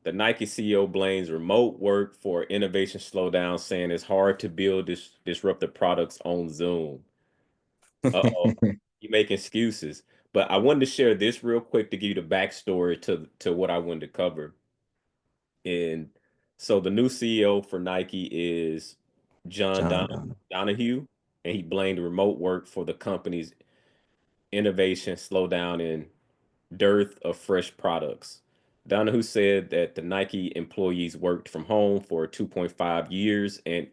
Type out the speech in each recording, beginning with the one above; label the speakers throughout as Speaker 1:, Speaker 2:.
Speaker 1: The Nike CEO blames remote work for innovation slowdown, saying it's hard to build disruptive products on Zoom. Uh-oh, you make excuses. But I wanted to share this real quick to give you the backstory to what I wanted to cover. And so the new CEO for Nike is John
Speaker 2: John Donald.
Speaker 1: Donahue, and he blamed remote work for the company's innovation slowdown and dearth of fresh products. Donahue said that the Nike employees worked from home for 2.5 years, and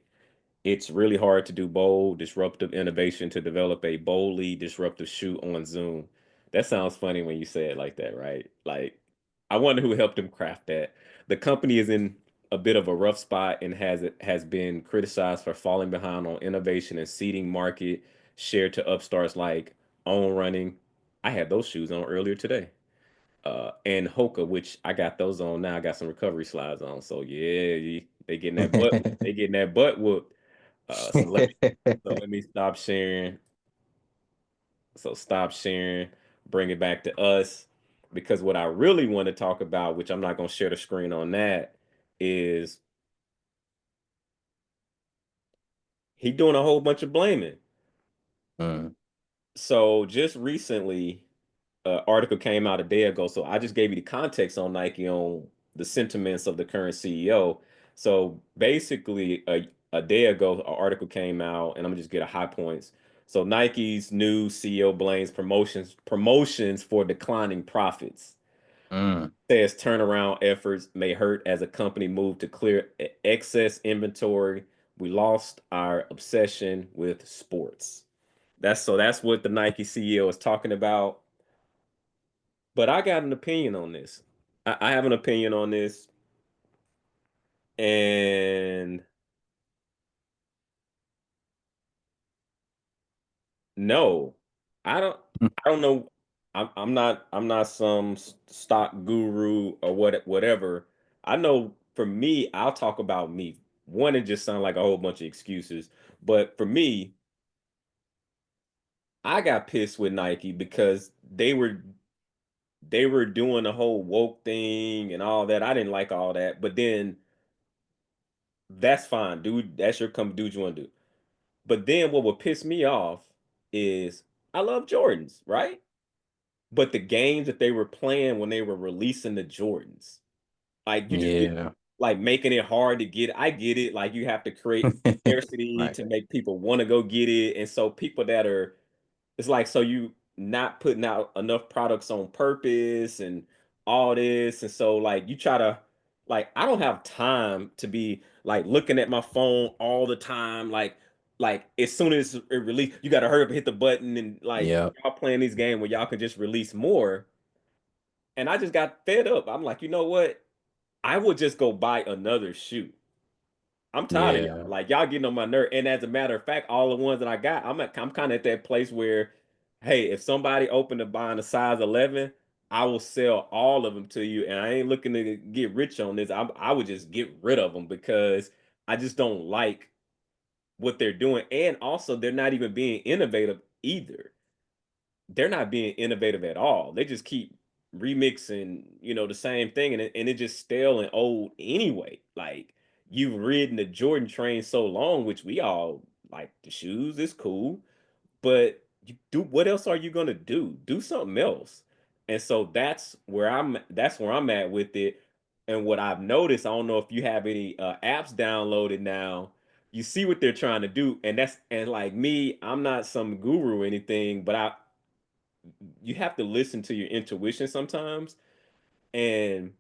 Speaker 1: it's really hard to do bold, disruptive innovation to develop a boldly disruptive shoe on Zoom. That sounds funny when you say it like that, right? Like, I wonder who helped him craft that. The company is in a bit of a rough spot and has been criticized for falling behind on innovation and ceding market share to upstarts like On Running. I had those shoes on earlier today. And Hoka, which I got those on now. I got some recovery slides on. So yeah, they getting that butt. They getting that butt whooped. So let me stop sharing. So stop sharing. Bring it back to us because what I really want to talk about, which I'm not going to share the screen on that, is he doing a whole bunch of blaming.
Speaker 2: Mm,
Speaker 1: So just recently, article came out a day ago. So I just gave you the context on Nike on the sentiments of the current CEO. So basically, a day ago, an article came out, and I'm gonna just get a high points. So Nike's new CEO blames promotions for declining profits.
Speaker 2: mm.
Speaker 1: Says turnaround efforts may hurt as a company move to clear excess inventory. We lost our obsession with sports. That's what the Nike CEO is talking about. But I got an opinion on this. I have an opinion on this, and no, I don't. I don't know. I'm not some stock guru or whatever. I know for me, I'll talk about me. One, it just sounds like a whole bunch of excuses. But for me, I got pissed with Nike because they were doing the whole woke thing and all that. I didn't like all that. But then that's fine, dude. That's your come do what you want to do. But then what would piss me off is I love Jordans, right? But the games that they were playing when they were releasing the Jordans, like
Speaker 2: Yeah.
Speaker 1: like making it hard to get. I get it. Like you have to create scarcity
Speaker 2: Right.
Speaker 1: to make people want to go get it. And so people that are it's like so you not putting out enough products on purpose and all this, and so like you try to like I don't have time to be like looking at my phone all the time. Like as soon as it release, you got to hurry up and hit the button and like
Speaker 2: Yep.
Speaker 1: y'all playing these games where y'all can just release more. And I just got fed up. I'm like, you know what? I would just go buy another shoe. I'm tired of y'all.
Speaker 2: Yeah.
Speaker 1: Like y'all getting on my nerve. And as a matter of fact, all the ones that I got, I'm kind of at that place where, hey, if somebody open to buying a size 11, I will sell all of them to you. And I ain't looking to get rich on this. I would just get rid of them because I just don't like what they're doing. And also, they're not even being innovative either. They're not being innovative at all. They just keep remixing, the same thing, and it just stale and old anyway. Like you've ridden the Jordan train so long, which we all like the shoes is cool, but you do what else are you gonna do? Do something else. And so that's where I'm at with it. And what I've noticed, I don't know if you have any apps downloaded now. You see what they're trying to do, and like me, I'm not some guru or anything, but you have to listen to your intuition sometimes. And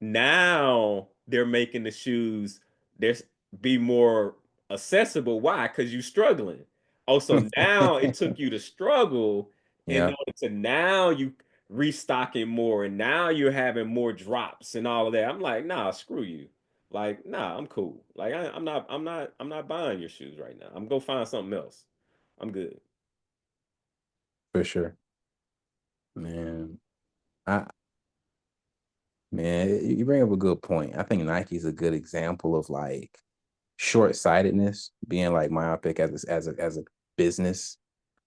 Speaker 1: now they're making the shoes there's be more accessible. Why? Because you're struggling. Oh, so now it took you to struggle in
Speaker 2: Yeah,
Speaker 1: order to now you restocking more and now you're having more drops and all of that. I'm like, nah, screw you. Like, nah, I'm cool. Like I'm not buying your shoes right now. I'm gonna find something else. I'm good.
Speaker 2: for sure. Man. I man, you bring up a good point. I think Nike's a good example of like short-sightedness, being like myopic as a business.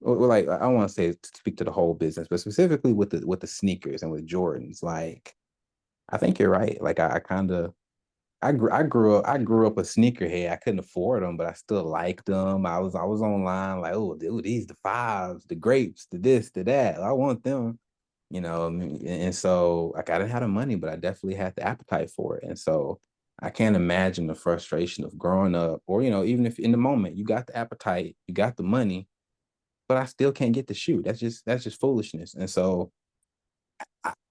Speaker 2: Or like I don't want to say to speak to the whole business, but specifically with the sneakers and with Jordans. Like I think you're right. Like I kind of I grew up a sneakerhead. I couldn't afford them, but I still liked them. I was online like, oh, dude, these the fives, the grapes, the this, the that. I want them, and so like I didn't have the money, but I definitely had the appetite for it. And so I can't imagine the frustration of growing up, or even if in the moment you got the appetite, you got the money, but I still can't get the shoe. That's just foolishness. And so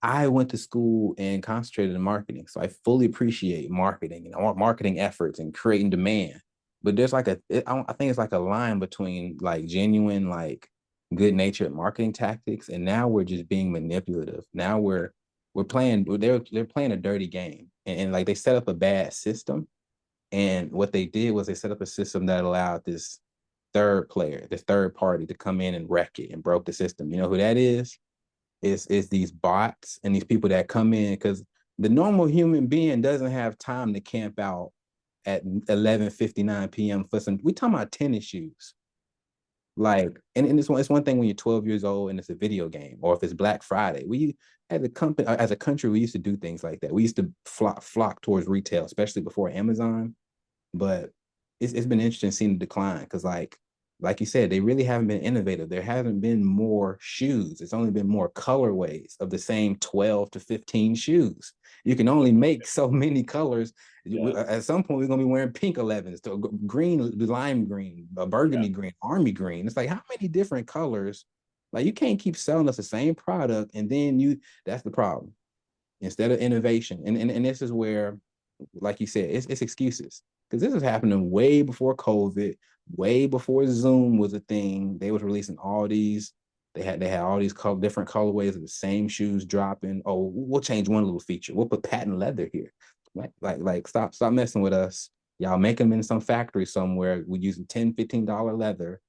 Speaker 2: I went to school and concentrated in marketing. So I fully appreciate marketing and marketing efforts and creating demand. But there's like I think it's like a line between like genuine, like good natured marketing tactics. And now we're just being manipulative. Now we're playing, they're playing a dirty game. And like they set up a bad system. And what they did was they set up a system that allowed this third player, this third party to come in and wreck it and broke the system. You know who that is? Is these bots and these people that come in, because the normal human being doesn't have time to camp out at 11:59 p.m. for some. We talking about tennis shoes, like, and it's one thing when you're 12 years old and it's a video game, or if it's Black Friday. We as a company, as a country, we used to do things like that. We used to flock towards retail, especially before Amazon. But it's been interesting seeing the decline because like you said, they really haven't been innovative. There hasn't been more shoes. It's only been more colorways of the same 12 to 15 shoes. You can only make so many colors.
Speaker 1: Yeah,
Speaker 2: At some point, we're gonna be wearing pink 11s, to green, lime green,
Speaker 1: yeah,
Speaker 2: burgundy green, army green. It's like how many different colors? Like you can't keep selling us the same product, and then that's the problem. Instead of innovation, and this is where, like you said, it's excuses because this is happening way before COVID, way before Zoom was a thing. They was releasing all these. They had all these different colorways of the same shoes dropping. Oh, we'll change one little feature. We'll put patent leather here. Like stop messing with us. Y'all make them in some factory somewhere. We're using $10, $15 leather,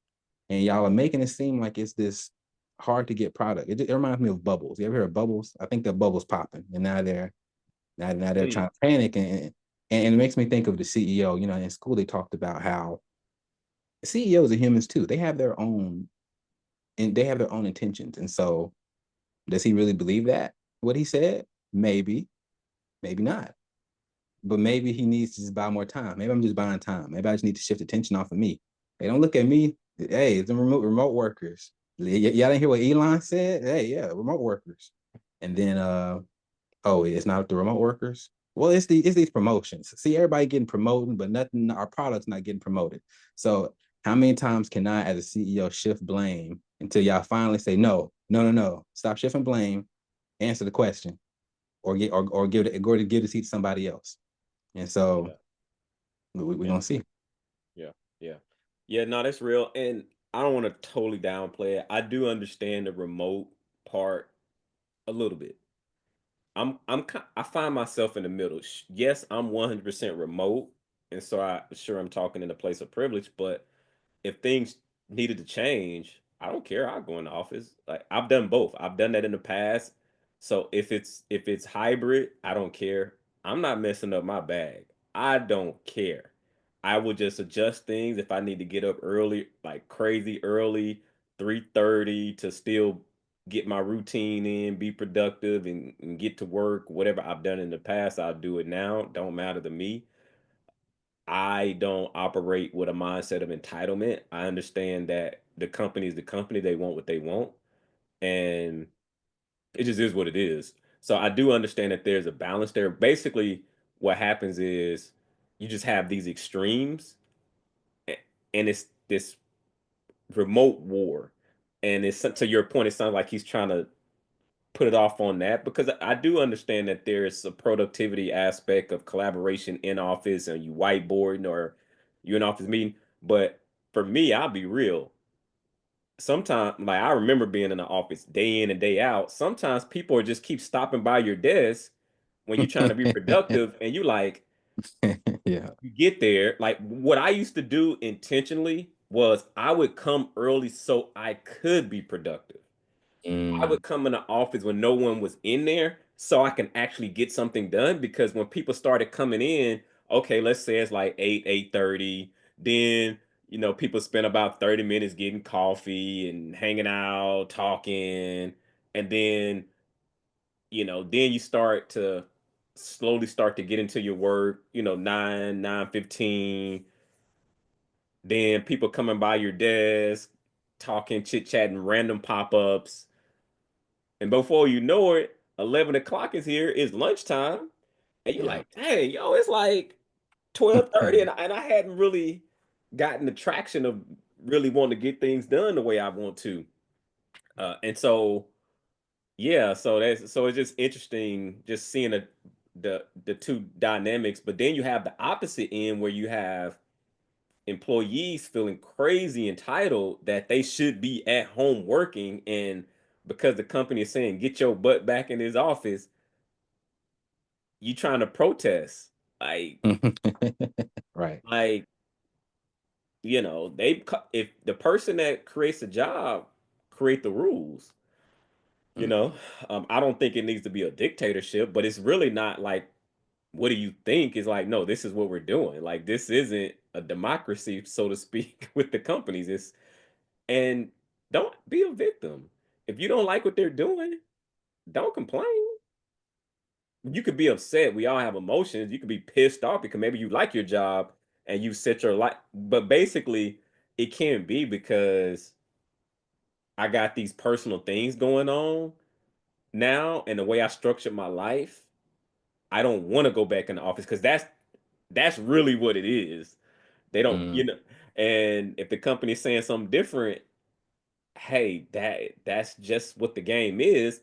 Speaker 2: and y'all are making it seem like it's this hard to get product. It reminds me of Bubbles. You ever heard of Bubbles? I think that Bubbles popping, and now they're
Speaker 1: mm,
Speaker 2: trying to panic, and it makes me think of the CEO. In school they talked about how CEOs are humans too. They have their own intentions, and so does he really believe that what he said? Maybe, maybe not. But maybe he needs to just buy more time. Maybe I'm just buying time. Maybe I just need to shift attention off of me. Hey, don't look at me. Hey, it's the remote workers. Y'all didn't hear what Elon said? Hey, yeah, remote workers. And then oh, it's not the remote workers. Well, it's these promotions. See, everybody getting promoted, but nothing. Our product's not getting promoted. So, how many times can I, as a CEO, shift blame until y'all finally say no, no, no, no, stop shifting blame, answer the question, or get or give it or to give the seat to somebody else. And so
Speaker 1: yeah,
Speaker 2: we're
Speaker 1: yeah,
Speaker 2: gonna see.
Speaker 1: yeah, yeah, yeah. No, that's real, and I don't want to totally downplay it. I do understand the remote part a little bit. I find myself in the middle. Yes, I'm 100% remote, and so I'm talking in a place of privilege. But if things needed to change, I don't care. I'll go in the office. Like I've done both. I've done that in the past. So if it's hybrid, I don't care. I'm not messing up my bag. I don't care. I will just adjust things if I need to get up early, like crazy early, 3:30 to still get my routine in, be productive and get to work. Whatever I've done in the past, I'll do it now. Don't matter to me. I don't operate with a mindset of entitlement. I understand that the company is the company. They want what they want. And it just is what it is. So I do understand that there's a balance there. Basically, what happens is you just have these extremes, a- and it's this remote war. And it's to your point, it sounds like he's trying to put it off on that because I do understand that there's a productivity aspect of collaboration in office and you whiteboarding or you in office meeting. But for me, I'll be real. Sometimes, like I remember being in the office day in and day out. Sometimes people are just keep stopping by your desk when you're trying to be productive, and you like
Speaker 2: Yeah.
Speaker 1: you get there. Like what I used to do intentionally was I would come early so I could be productive. I
Speaker 2: Mm.
Speaker 1: would come in the office when no one was in there so I can actually get something done because when people started coming in, okay, let's say it's like 8, 8:30, then people spend about 30 minutes getting coffee and hanging out, talking, and then you start to slowly start to get into your work, 9:15. Then people coming by your desk, talking, chit-chatting, random pop-ups. And before you know it, 11 o'clock is here, it's lunchtime. And you're
Speaker 2: Yeah.
Speaker 1: like, hey, yo, it's like 12:30, and I hadn't really gotten the traction of really wanting to get things done the way I want to. And so yeah, so it's just interesting just seeing the two dynamics, but then you have the opposite end where you have employees feeling crazy entitled that they should be at home working, and because the company is saying get your butt back in his office, you trying to protest. Like
Speaker 2: Right.
Speaker 1: like if the person that creates a job create the rules, you
Speaker 2: Mm,
Speaker 1: know, I don't think it needs to be a dictatorship, but it's really not like what do you think is like, no, this is what we're doing. Like this isn't a democracy, so to speak, with the companies. And don't be a victim. If you don't like what they're doing, don't complain. You could be upset. We all have emotions. You could be pissed off because maybe you like your job and you set your life. But basically, it can't be because I got these personal things going on now, and the way I structured my life, I don't want to go back in the office because that's really what it is. They don't,
Speaker 2: mm,
Speaker 1: and if the company's saying something different, hey, that's just what the game is.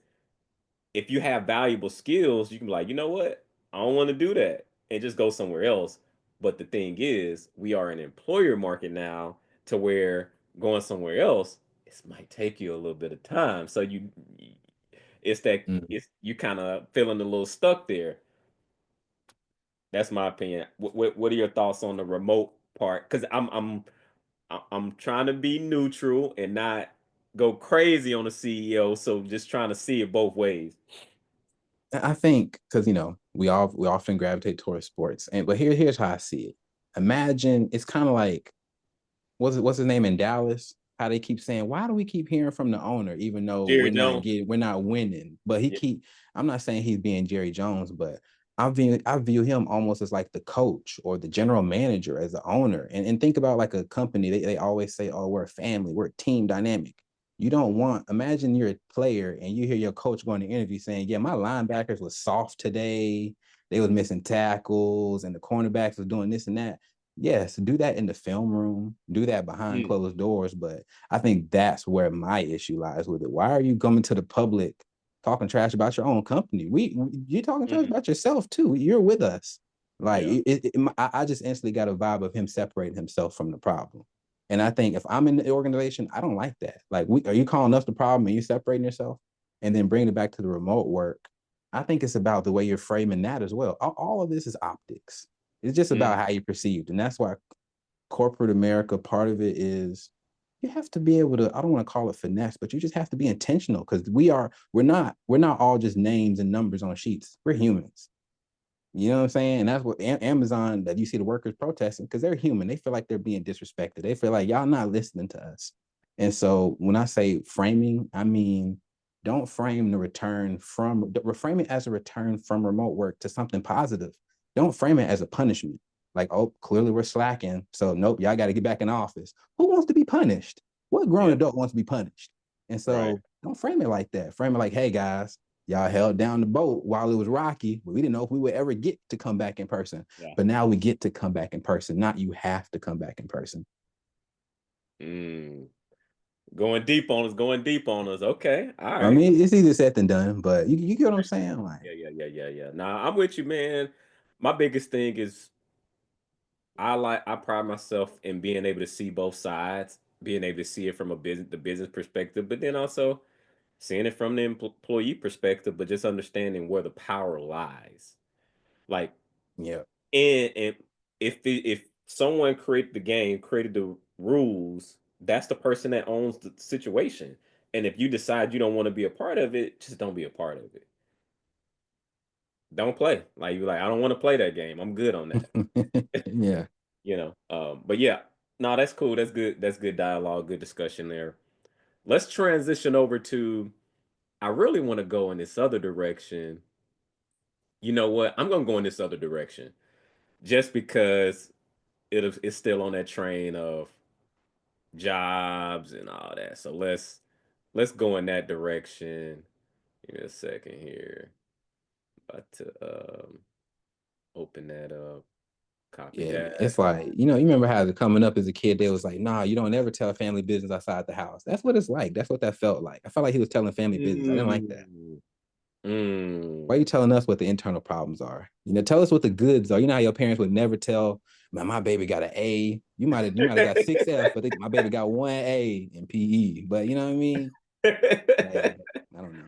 Speaker 1: If you have valuable skills, you can be like, you know what? I don't want to do that and just go somewhere else. But the thing is, we are an employer market now to where going somewhere else, it might take you a little bit of time. So
Speaker 2: mm.
Speaker 1: it's you kind of feeling a little stuck there. That's my opinion. What are your thoughts on the remote part? Because I'm trying to be neutral and not go crazy on the CEO. So just trying to see it both ways.
Speaker 2: I think because we often gravitate towards sports, and but here's how I see it. Imagine it's kind of like what's his name in Dallas? How they keep saying, why do we keep hearing from the owner, even though
Speaker 1: Jerry Jones.
Speaker 2: we're not winning? But
Speaker 1: Yeah.
Speaker 2: I'm not saying he's being Jerry Jones, but I view him almost as like the coach or the general manager as the owner. And think about like a company, they always say, oh, we're a family, we're a team dynamic. You don't want, imagine you're a player and you hear your coach going to interview saying, yeah, my linebackers was soft today. They was missing tackles and the cornerbacks was doing this and that. Yes, do that in the film room, do that behind
Speaker 1: Mm,
Speaker 2: closed doors. But I think that's where my issue lies with it. Why are you coming to the public talking trash about your own company? You're talking trash
Speaker 1: mhm.
Speaker 2: about yourself too. You're with us. Like
Speaker 1: Yeah.
Speaker 2: I just instantly got a vibe of him separating himself from the problem. And I think if I'm in the organization, I don't like that. Like, are you calling us the problem and you separating yourself, and then bringing it back to the remote work? I think it's about the way you're framing that as well. All of this is optics. It's just about
Speaker 1: Mm,
Speaker 2: how you're perceived. And that's why corporate America, part of it is you have to be able to, I don't want to call it finesse, but you just have to be intentional because we're not all just names and numbers on sheets. We're humans. You know what I'm saying? And that's what Amazon, that you see the workers protesting because they're human. They feel like they're being disrespected. They feel like y'all not listening to us. And so when I say framing, I mean don't frame the reframe it as a return from remote work to something positive. Don't frame it as a punishment. Like, oh, clearly we're slacking. So nope, y'all got to get back in the office. Who wants to be punished? What grown
Speaker 1: yeah.
Speaker 2: adult wants to be punished? And
Speaker 1: Right.
Speaker 2: so don't frame it like that. Frame it like, hey guys, y'all held down the boat while it was rocky, but we didn't know if we would ever get to come back in person.
Speaker 1: Yeah.
Speaker 2: But now we get to come back in person. Not you have to come back in person.
Speaker 1: Mm. Going deep on us. Going deep on us. Okay. All
Speaker 2: I
Speaker 1: right.
Speaker 2: mean, it's easier said than done, but you get what I'm saying? Like,
Speaker 1: Yeah. Nah, I'm with you, man. My biggest thing is I pride myself in being able to see both sides, being able to see it from the business perspective, but then also seeing it from the employee perspective, but just understanding where the power lies. Like,
Speaker 2: yeah.
Speaker 1: and if someone created the game, created the rules, that's the person that owns the situation. And if you decide you don't want to be a part of it, just don't be a part of it. Don't play. Like you like, I don't want to play that game. I'm good on that.
Speaker 2: Yeah.
Speaker 1: But yeah, no, that's cool. That's good. That's good dialogue, good discussion there. Let's transition over to I really want to go in this other direction. You know what? I'm gonna go in this other direction just because it's still on that train of jobs and all that. So let's go in that direction. Give me a second here. About to open that up. Copy
Speaker 2: Yeah, man.
Speaker 1: that.
Speaker 2: It's like, you remember how coming up as a kid, they was like, nah, you don't ever tell family business outside the house. That's what it's like. That's what that felt like. I felt like he was telling family business. I didn't like that.
Speaker 1: Mm,
Speaker 2: Why are
Speaker 1: mm.
Speaker 2: you telling us what the internal problems are? Tell us what the goods are. You know how your parents would never tell, man, my baby got an A. You might have got 6 F, but my baby got 1 A in PE. But you know what I mean? Like, I don't know.